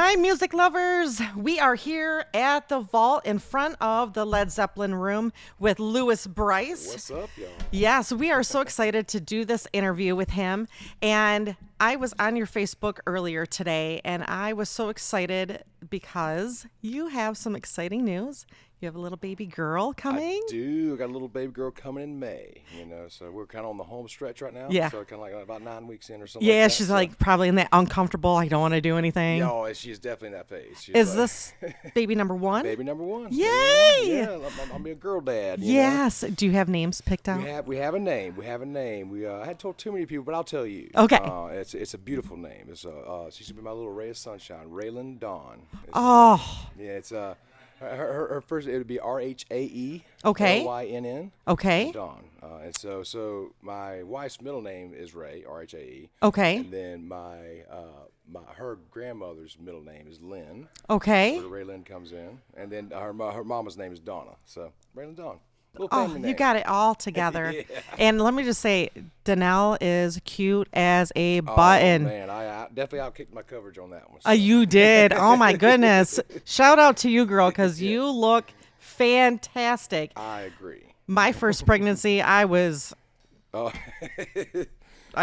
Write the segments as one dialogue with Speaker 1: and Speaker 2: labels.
Speaker 1: Hi, music lovers. We are here at the vault in front of the Led Zeppelin room with Louis Brice.
Speaker 2: What's up, y'all?
Speaker 1: Yes, we are so excited to do this interview with him. And I was on your Facebook earlier today, and I was so excited because you have some exciting news. You have a little baby girl coming.
Speaker 2: I do. I got a little baby girl coming in May, so we're kind of on the home stretch right now.
Speaker 1: Yeah.
Speaker 2: So kind of like about 9 weeks in or something
Speaker 1: Yeah,
Speaker 2: like that.
Speaker 1: she's
Speaker 2: So,
Speaker 1: like probably in that uncomfortable, I don't want to do anything.
Speaker 2: no, she's definitely in that phase. She's
Speaker 1: Is
Speaker 2: like,
Speaker 1: this baby number one?
Speaker 2: baby number one?
Speaker 1: Yay!
Speaker 2: Yeah, I'm a girl dad. you know?
Speaker 1: Yes. Do you have names picked out?
Speaker 2: We have a name. We have a name. I hadn't told too many people, but I'll tell you.
Speaker 1: Okay.
Speaker 2: It's a beautiful name. She's gonna be my little ray of sunshine, Raylan Dawn.
Speaker 1: Oh,
Speaker 2: Yeah, it's her first. It would be RHAE.
Speaker 1: Okay.
Speaker 2: LYNN.
Speaker 1: okay.
Speaker 2: Dawn. And so my wife's middle name is Ray, RHAE.
Speaker 1: Okay.
Speaker 2: And then her grandmother's middle name is Lynn.
Speaker 1: Okay.
Speaker 2: Where Ray Lynn comes in, and then her mama's name is Donna. So Raylan Dawn. Little
Speaker 1: Oh,
Speaker 2: family name.
Speaker 1: you got it all together.
Speaker 2: Yeah.
Speaker 1: And let me just say, Danelle is cute as a
Speaker 2: Oh
Speaker 1: button.
Speaker 2: man, I definitely outkicked my coverage on that one.
Speaker 1: You did. Oh my goodness. Shout out to you, girl, because you look fantastic.
Speaker 2: I agree.
Speaker 1: My first pregnancy, I was.
Speaker 2: Oh,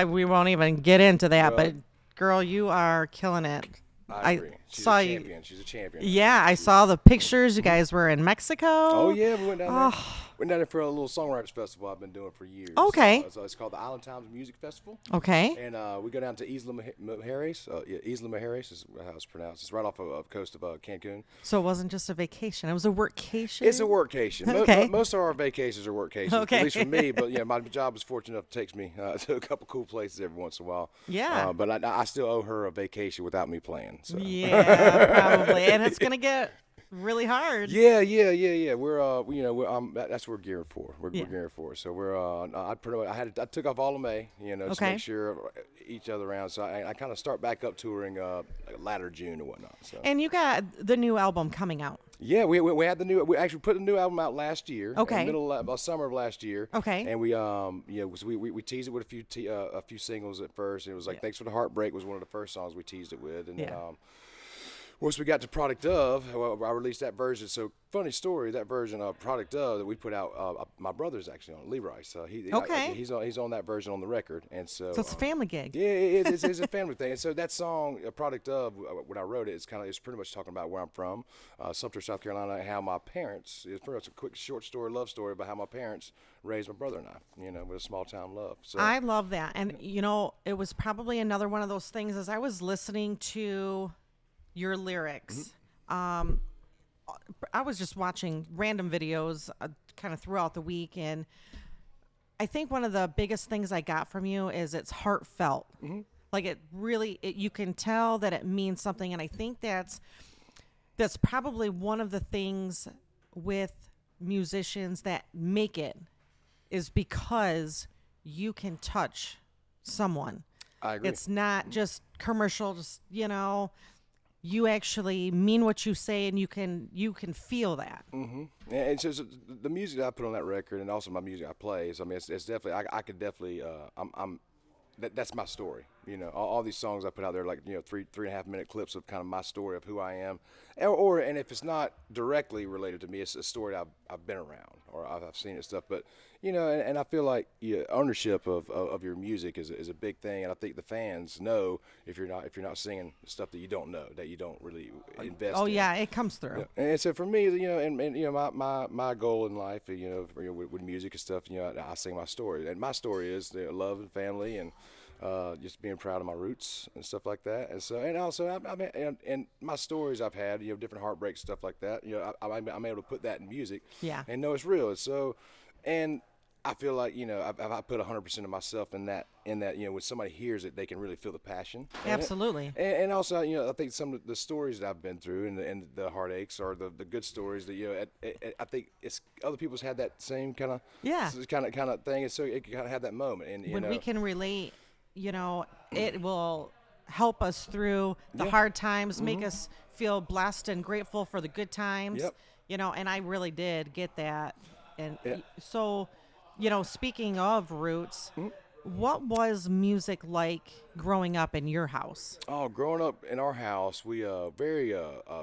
Speaker 1: We won't even get into that,
Speaker 2: Well,
Speaker 1: but girl, you are killing it.
Speaker 2: I agree. She's
Speaker 1: saw
Speaker 2: a
Speaker 1: you.
Speaker 2: champion. She's a champion.
Speaker 1: Yeah, I saw the pictures. You guys were in Mexico.
Speaker 2: Oh yeah, we went down there.
Speaker 1: Oh.
Speaker 2: Went down there for a little songwriters festival I've been doing for years.
Speaker 1: Okay.
Speaker 2: So it's called the Island Times Music Festival.
Speaker 1: Okay.
Speaker 2: And we go down to Isla Mujeres. Isla Mujeres is how it's pronounced. It's right off of coast of Cancun.
Speaker 1: So it wasn't just a vacation; it was a workcation.
Speaker 2: It's a workcation.
Speaker 1: Okay.
Speaker 2: Most of our vacations are workations,
Speaker 1: Okay.
Speaker 2: at least for me. But yeah, my job is fortunate enough to takes me to a couple cool places every once in a while.
Speaker 1: Yeah.
Speaker 2: But I still owe her a vacation without me playing. So.
Speaker 1: Yeah, probably, and it's gonna get really hard.
Speaker 2: Yeah. That's what we're gearing for. We're
Speaker 1: Yeah.
Speaker 2: gearing for. So I took off all of May, to
Speaker 1: Okay.
Speaker 2: make sure each other around. So I kind of start back up touring latter June or whatnot. So
Speaker 1: And you got the new album coming out.
Speaker 2: yeah, we had we actually put the new album out last year.
Speaker 1: Okay.
Speaker 2: In the middle of summer of last year.
Speaker 1: Okay.
Speaker 2: And we teased it with a few singles at first. And it was like Thanks for the Heartbreak was one of the first songs we teased it with, and
Speaker 1: Yeah.
Speaker 2: then once we got to Product Of, I released that version. So funny story, that version of Product Of that we put out, my brother's actually on, Brice.
Speaker 1: Okay.
Speaker 2: He's on that version on the record, and so
Speaker 1: So it's a family gig.
Speaker 2: yeah, it's a family thing. And so that song, Product Of, when I wrote it, it's pretty much talking about where I'm from, Sumter, South Carolina, and how my parents. It's pretty much a quick short story, love story about how my parents raised my brother and I, with a small town love. So
Speaker 1: I love that, and it was probably another one of those things. As I was listening to your lyrics, I was just watching random videos kind of throughout the week, and I think one of the biggest things I got from you is it's heartfelt. Like it really, you can tell that it means something, and I think that's probably one of the things with musicians that make it is because you can touch someone.
Speaker 2: I agree.
Speaker 1: It's not just commercial, just you actually mean what you say, and you can feel that.
Speaker 2: And so the music that I put on that record, and also my music I play, it's definitely I could definitely that's my story. All these songs I put out there, like 3.5 minute clips of kind of my story of who I am, and if it's not directly related to me, it's a story I've been around or I've seen and stuff. But and I feel like ownership of your music is a big thing, and I think the fans know if you're not singing stuff that you don't know, that you don't really invest.
Speaker 1: Oh
Speaker 2: in.
Speaker 1: yeah, it comes through.
Speaker 2: And so for me, my goal in life, with music and stuff, I sing my story, and my story is love and family and just being proud of my roots and stuff like that. And so, and also, and my stories I've had, different heartbreaks, stuff like that. I'm able to put that in music.
Speaker 1: Yeah.
Speaker 2: And know it's real. And so, and I feel like I put 100% of myself in that. When somebody hears it, they can really feel the passion.
Speaker 1: Absolutely.
Speaker 2: And also, I think some of the stories that I've been through and the heartaches or the good stories that I think it's other people's had that same kind of thing, and so it kind of have that moment. And
Speaker 1: when we can relate, it will help us through the hard times, make us feel blessed and grateful for the good times.
Speaker 2: Yep.
Speaker 1: And I really did get that. And
Speaker 2: Yeah.
Speaker 1: so, speaking of roots, what was music like growing up in your house?
Speaker 2: Oh, growing up in our house, we very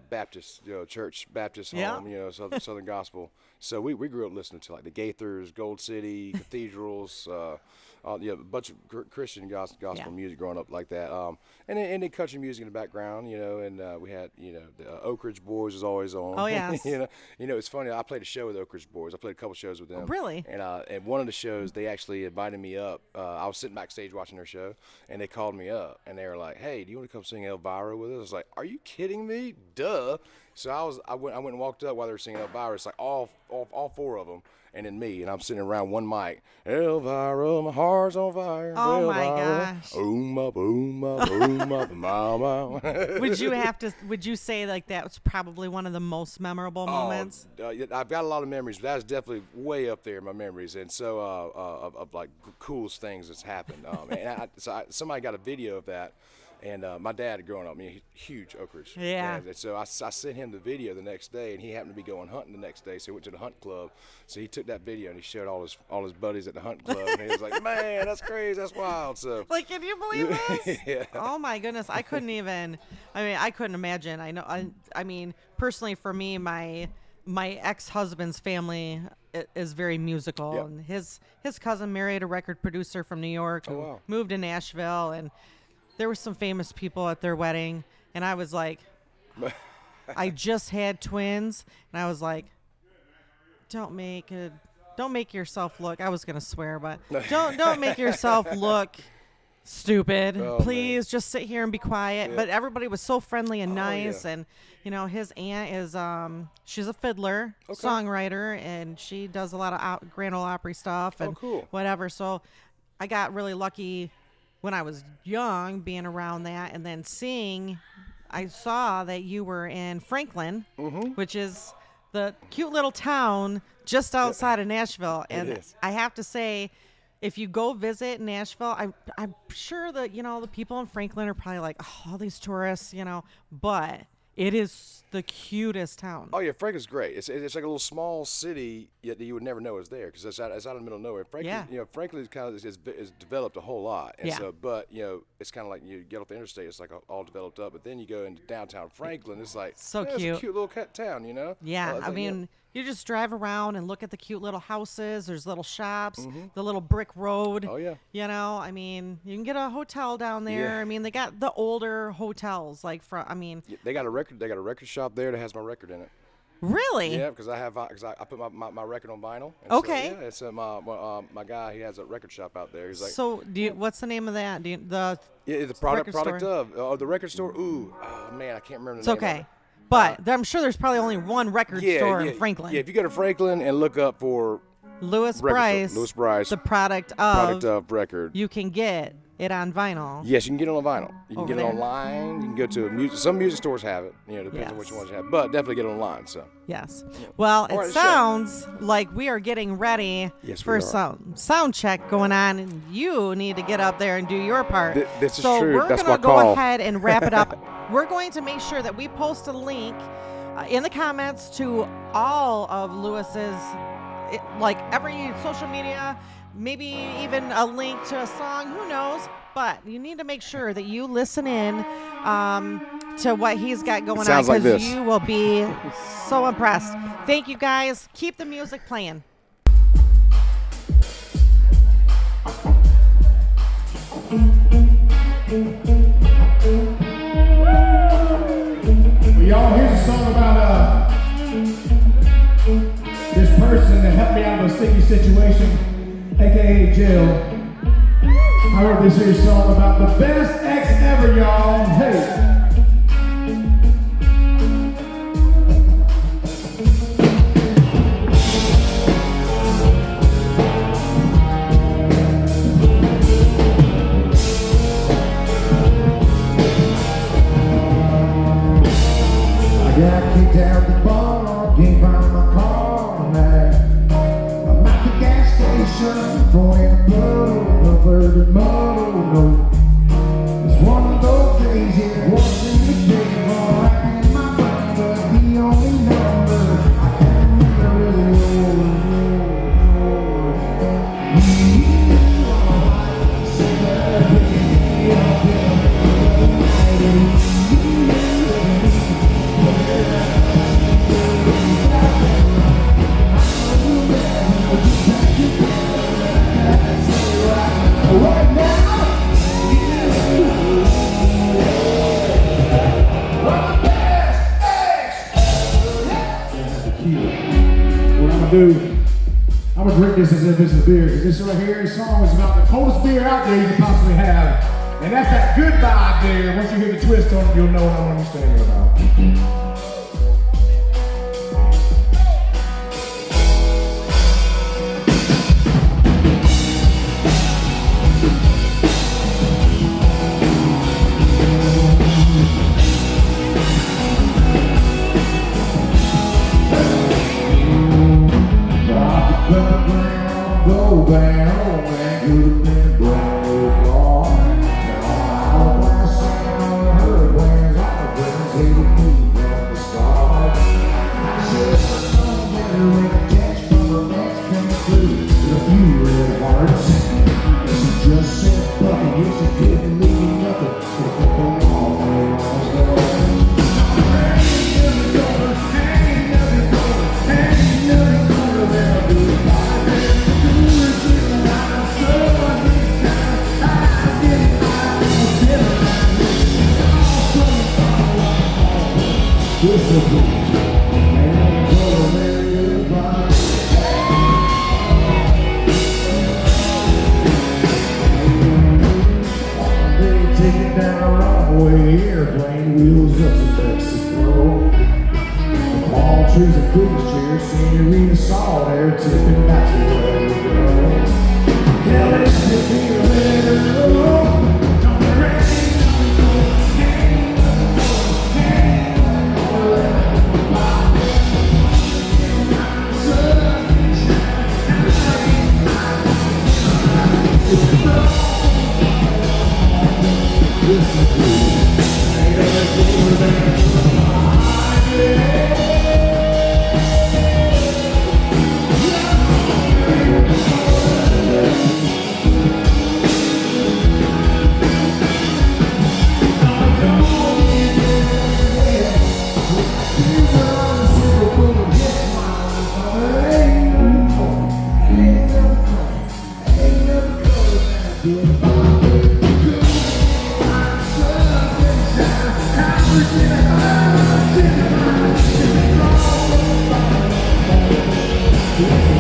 Speaker 2: Baptist, church Baptist
Speaker 1: Yeah.
Speaker 2: home, Southern gospel. So we grew up listening to like the Gaithers, Gold City, cathedrals, a bunch of Christian gospel
Speaker 1: Yeah.
Speaker 2: music growing up like that. And then country music in the background, and we had the Oak Ridge Boys was always on.
Speaker 1: Oh, yes.
Speaker 2: It's funny. I played a show with Oak Ridge Boys. I played a couple shows with them.
Speaker 1: Really?
Speaker 2: And one of the shows, they actually invited me up. I was sitting backstage watching their show, and they called me up, and they were like, "Hey, do you want to come sing Elvira with us?" I was like, "Are you kidding me? Duh!" So I went and walked up while they were singing Elvira. It's like all four of them, and then me, and I'm sitting around one mic. Elvira, my heart's on fire.
Speaker 1: Oh, my
Speaker 2: Elvira.
Speaker 1: gosh.
Speaker 2: Boom up, boom up, boom up, mama.
Speaker 1: Would you say like that was probably one of the most memorable moments?
Speaker 2: Yeah, I've got a lot of memories, but that's definitely way up there in my memories, and so of like coolest things that's happened. Somebody got a video of that, and my dad had grown up, huge Oak Ridge
Speaker 1: Yeah.
Speaker 2: fan, and so I sent him the video the next day, and he happened to be going hunting the next day, so he went to the hunt club. So he took that video and he showed all his buddies at the hunt club, and he was like, "Man, that's crazy, that's wild." So
Speaker 1: Like, can you believe this?
Speaker 2: Yeah.
Speaker 1: Oh my goodness, I couldn't even. I couldn't imagine. I mean, personally, for me, my ex-husband's family is very musical,
Speaker 2: Yep.
Speaker 1: and his cousin married a record producer from New York who
Speaker 2: wow.
Speaker 1: moved to Nashville, and there were some famous people at their wedding, and I was like, I just had twins, and I was like, don't make yourself look. I was gonna swear, but don't make yourself look stupid.
Speaker 2: Oh,
Speaker 1: Please just sit here and be quiet.
Speaker 2: Yeah.
Speaker 1: But everybody was so friendly and
Speaker 2: Oh,
Speaker 1: nice,
Speaker 2: yeah.
Speaker 1: and his aunt is she's a fiddler,
Speaker 2: Okay.
Speaker 1: songwriter, and she does a lot of Grand Ole Opry stuff and
Speaker 2: cool.
Speaker 1: whatever. So I got really lucky when I was young being around that, and then I saw that you were in Franklin, which is the cute little town just outside of Nashville. And
Speaker 2: is.
Speaker 1: I have to say, if you go visit Nashville, I'm sure that, the people in Franklin are probably like, oh, all these tourists, but it is the cutest town.
Speaker 2: Oh yeah, Franklin's great. It's like a little small city yet that you would never know is there because it's out in the middle of nowhere. Franklin,
Speaker 1: Yeah.
Speaker 2: Franklin is developed a whole lot, and
Speaker 1: Yeah.
Speaker 2: so but it's kind of like you get off the interstate, it's like all developed up, but then you go into downtown Franklin, it's like
Speaker 1: So
Speaker 2: it's
Speaker 1: cute.
Speaker 2: a cute little town,
Speaker 1: Yeah,
Speaker 2: It's
Speaker 1: I
Speaker 2: like,
Speaker 1: mean, you just drive around and look at the cute little houses. There's little shops,
Speaker 2: Mm-hmm.
Speaker 1: the little brick road.
Speaker 2: Oh, yeah.
Speaker 1: I mean, you can get a hotel down there.
Speaker 2: Yeah.
Speaker 1: I mean, they got the older hotels, like
Speaker 2: they got a record shop there that has my record in it.
Speaker 1: really?
Speaker 2: Yeah, because I put my record on vinyl. And
Speaker 1: Okay.
Speaker 2: So, yeah, it's my guy. He has a record shop out there. He's like,
Speaker 1: So, what's the name of that? The
Speaker 2: yeah, the
Speaker 1: record
Speaker 2: product
Speaker 1: store?
Speaker 2: of the record store. Ooh, oh, man, I can't remember the
Speaker 1: It's
Speaker 2: name. Of
Speaker 1: okay.
Speaker 2: it.
Speaker 1: But I'm sure there's probably only one record store in Franklin.
Speaker 2: Yeah, if you go to Franklin and look up for
Speaker 1: Louis
Speaker 2: record
Speaker 1: Brice.
Speaker 2: store, Louis Brice,
Speaker 1: The product
Speaker 2: of record.
Speaker 1: You can get it on vinyl.
Speaker 2: Yes, you can get it on vinyl. You can
Speaker 1: Over
Speaker 2: get it
Speaker 1: there.
Speaker 2: online. You can go to some music stores have it. Depends on which
Speaker 1: Yes.
Speaker 2: ones you have. But definitely get it online. So
Speaker 1: Yes. Well,
Speaker 2: All
Speaker 1: it
Speaker 2: right, so-
Speaker 1: sounds like we are getting ready
Speaker 2: Yes,
Speaker 1: for
Speaker 2: we are.
Speaker 1: some sound check going on, and you need to get up there and do your part.
Speaker 2: This is
Speaker 1: so
Speaker 2: true.
Speaker 1: we're
Speaker 2: That's
Speaker 1: gonna
Speaker 2: my
Speaker 1: go
Speaker 2: call.
Speaker 1: ahead and wrap it up. We're going to make sure that we post a link in the comments to all of Lewis's, like every social media, maybe even a link to a song. Who knows? But you need to make sure that you listen in to what he's got going on,
Speaker 2: Sounds like this.
Speaker 1: you will be so impressed. Thank you, guys. Keep the music playing.
Speaker 3: Well, y'all, here's a song about this person that helped me out of a sticky situation, aka jail. I wrote this here song about the best ex ever, y'all. Hey. I got kicked out the bar, can't find my car back. I'm at the gas station, going in the puddle, perverted muddle, no. It's one of those days, it wasn't the day, all right in my brain, but the only number I can remember is yours. You are like a celebrity. do, I'm gonna drink this as if this is beer, because this right here, this song is about the coldest beer out there you can possibly have. And that's that goodbye beer. Once you hear the twist on it, you'll know what I'm understanding about. Go down and could have been a brand new car. And all my life sang on her wings, all the friends hated me from the start. I should have known better when the text from her next came through with a few red hearts. She just said, "Buddy, yes, she didn't leave me nothing." So I put them all on the taking down the runway, airplane wheels up to Mexico. The palm trees and Christmas chairs, senorita saw there, tipping back to where we go. Hell, it's just here, let her go. Yeah.